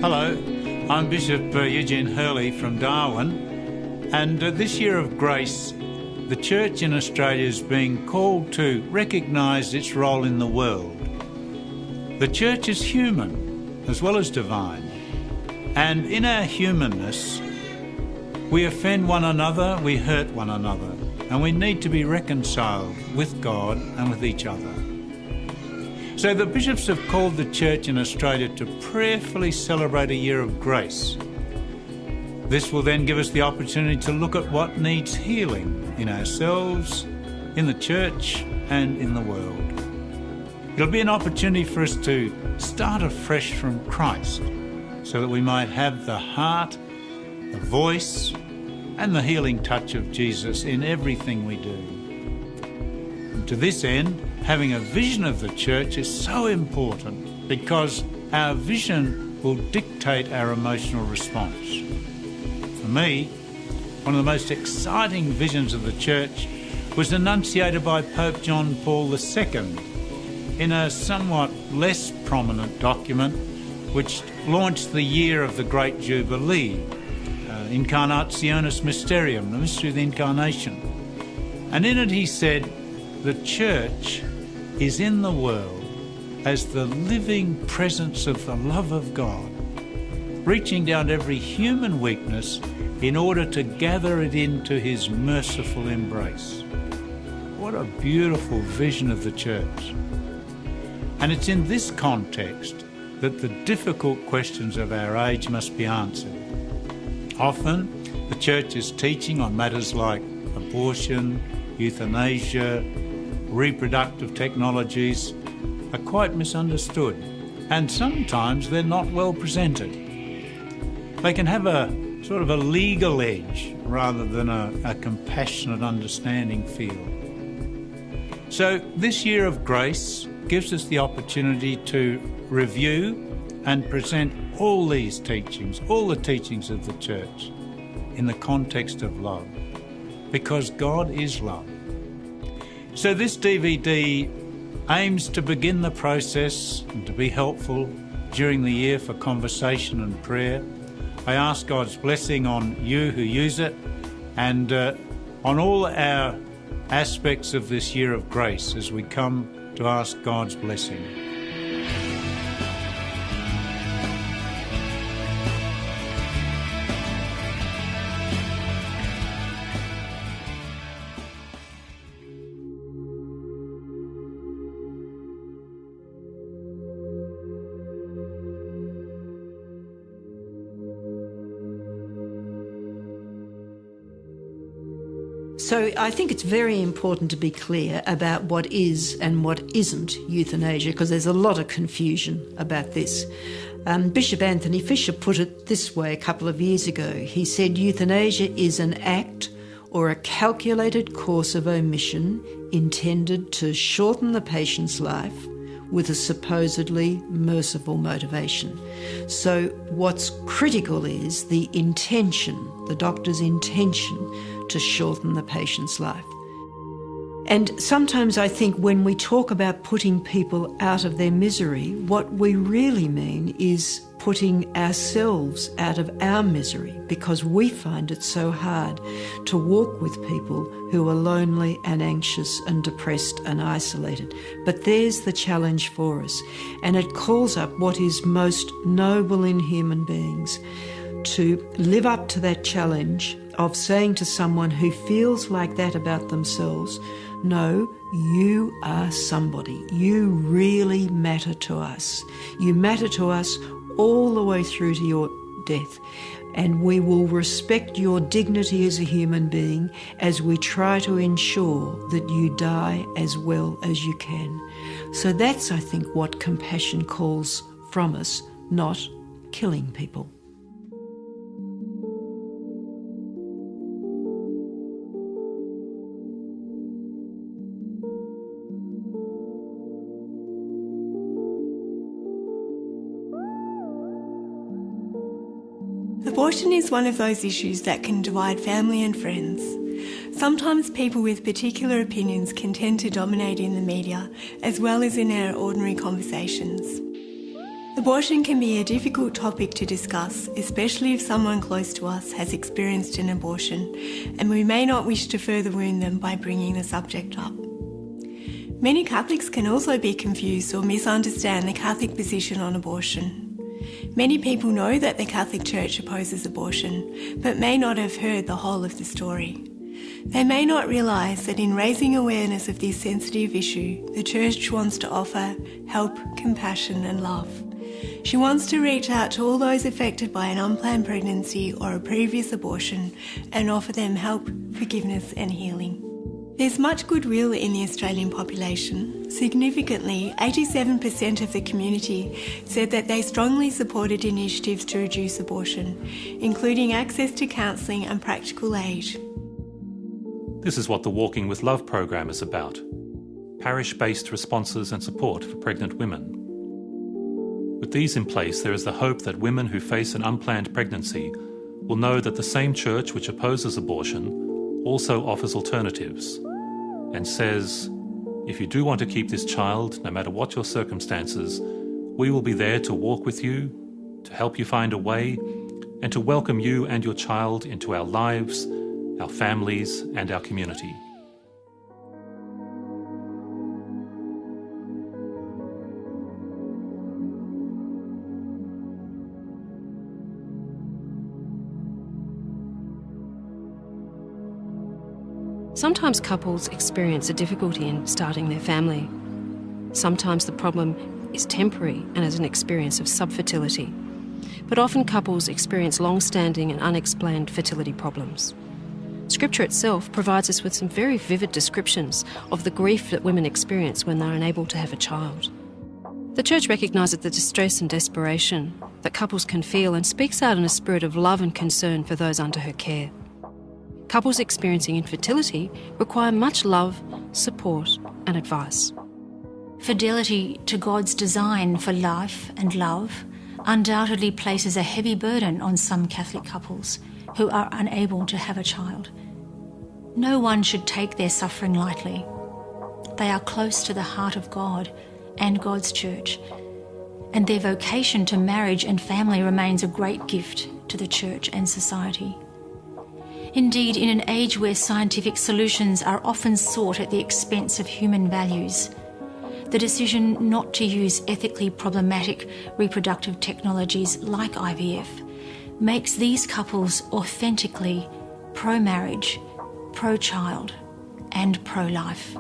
Hello, I'm Bishop Eugene Hurley from Darwin, and this year of grace, the Church in Australia is being called to recognise its role in the world. The Church is human as well as divine, and in our humanness, we offend one another, we hurt one another, and we need to be reconciled with God and with each other. So the bishops have called the Church in Australia to prayerfully celebrate a year of grace. This will then give us the opportunity to look at what needs healing in ourselves, in the Church, and in the world. It'll be an opportunity for us to start afresh from Christ so that we might have the heart, the voice, and the healing touch of Jesus in everything we do. And to this end, having a vision of the Church is so important because our vision will dictate our emotional response. For me, one of the most exciting visions of the Church was enunciated by Pope John Paul II in a somewhat less prominent document which launched the year of the Great Jubilee, Incarnationis Mysterium, the mystery of the Incarnation. And in it he said, the Church is in the world as the living presence of the love of God, reaching down to every human weakness in order to gather it into his merciful embrace. What a beautiful vision of the Church. And it's in this context that the difficult questions of our age must be answered. Often, the Church is teaching on matters like abortion, euthanasia, reproductive technologies are quite misunderstood, and sometimes they're not well presented. They can have a sort of a legal edge rather than a compassionate, understanding feel. So this year of grace gives us the opportunity to review and present all these teachings, all the teachings of the Church, in the context of love, because God is love. So this DVD aims to begin the process and to be helpful during the year for conversation and prayer. I ask God's blessing on you who use it and on all our aspects of this year of grace as we come to ask God's blessing. So I think it's very important to be clear about what is and what isn't euthanasia, because there's a lot of confusion about this. Bishop Anthony Fisher put it this way a couple of years ago. He said euthanasia is an act or a calculated course of omission intended to shorten the patient's life with a supposedly merciful motivation. So what's critical is the intention, the doctor's intention to shorten the patient's life. And sometimes I think when we talk about putting people out of their misery, what we really mean is putting ourselves out of our misery, because we find it so hard to walk with people who are lonely and anxious and depressed and isolated. But there's the challenge for us, and it calls up what is most noble in human beings, to live up to that challenge of saying to someone who feels like that about themselves, no, you are somebody. You really matter to us. You matter to us all the way through to your death. And we will respect your dignity as a human being as we try to ensure that you die as well as you can. So that's, I think, what compassion calls from us, not killing people. Abortion is one of those issues that can divide family and friends. Sometimes people with particular opinions can tend to dominate in the media as well as in our ordinary conversations. Abortion can be a difficult topic to discuss, especially if someone close to us has experienced an abortion, and we may not wish to further wound them by bringing the subject up. Many Catholics can also be confused or misunderstand the Catholic position on abortion. Many people know that the Catholic Church opposes abortion, but may not have heard the whole of the story. They may not realise that in raising awareness of this sensitive issue, the Church wants to offer help, compassion and love. She wants to reach out to all those affected by an unplanned pregnancy or a previous abortion and offer them help, forgiveness and healing. There's much goodwill in the Australian population. Significantly, 87% of the community said that they strongly supported initiatives to reduce abortion, including access to counselling and practical aid. This is what the Walking with Love program is about: parish-based responses and support for pregnant women. With these in place, there is the hope that women who face an unplanned pregnancy will know that the same church which opposes abortion also offers alternatives and says, if you do want to keep this child, no matter what your circumstances, we will be there to walk with you, to help you find a way, and to welcome you and your child into our lives, our families, and our community. Sometimes couples experience a difficulty in starting their family. Sometimes the problem is temporary and is an experience of subfertility. But often couples experience long-standing and unexplained fertility problems. Scripture itself provides us with some very vivid descriptions of the grief that women experience when they're unable to have a child. The Church recognises the distress and desperation that couples can feel and speaks out in a spirit of love and concern for those under her care. Couples experiencing infertility require much love, support and advice. Fidelity to God's design for life and love undoubtedly places a heavy burden on some Catholic couples who are unable to have a child. No one should take their suffering lightly. They are close to the heart of God and God's Church, and their vocation to marriage and family remains a great gift to the Church and society. Indeed, in an age where scientific solutions are often sought at the expense of human values, the decision not to use ethically problematic reproductive technologies like IVF makes these couples authentically pro-marriage, pro-child, and pro-life.